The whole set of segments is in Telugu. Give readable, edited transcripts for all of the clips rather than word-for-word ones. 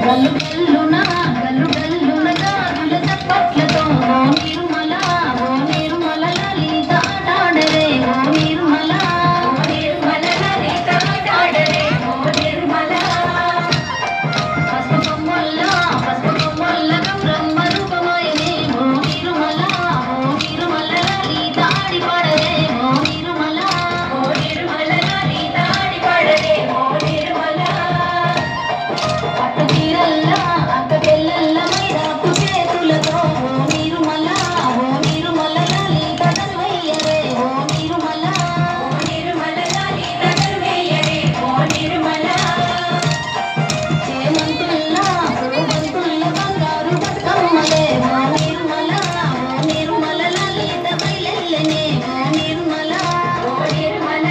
గల్లు గల్లున గల్లు గల్లున గాజుల చప్పట్లతో ఓ నిర్మల లలిత ఆడాడరే ఓ నిర్మల లలిత ఆడాడరే ఓ నిర్మల పసుపు కొమ్మల్ల గౌరమ్మ రూపమాయనే ఓ నిర్మల లలిత ఆడి పాడరే ఓ నిర్మల లలిత ఆడి పాడరే ఓ నిర్మల పట్టు చీరల్లా అక్క పెళ్ళల్ల మైదాపు చేతులతో ఓ నిర్మల లలిత తనువయ్యరే ఓ నిర్మల లలిత తనువయ్యరే ఓ నిర్మల చేమంతుల్లా పూవంతుల్ల బంగారు బతుకమ్మలే ఓ నిర్మల లలిత బయలెల్లనే ఓ నిర్మల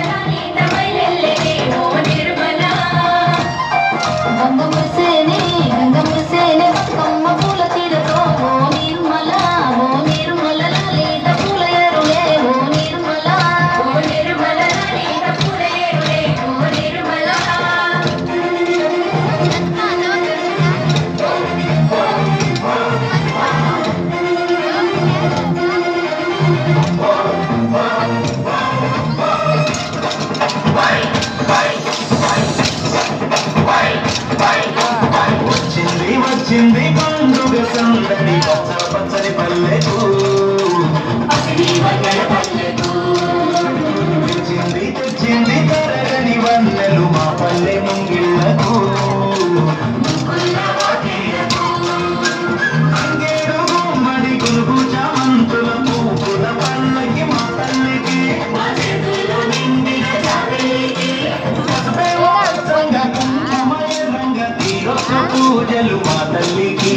లలిత బయలెల్లనే ఓ నిర్మల గంగ మురిసేనే బతుకమ్మ పూల తీరతో ఓ నిర్మల లలిత పూల ఏరులే ఓ నిర్మల లలిత పూల ఏరులే ఓ నిర్మల వచ్చింది పండుగ సందడి పచ్చని పల్లెకు తెచ్చింది తరగని వన్నెలు మా పల్లె ముంగిళ్ళకు అంగేడు గుమ్మడి గులుగు చామంతుల పూపుల పల్లకి మా తల్లికి పూజలు మా తల్లికి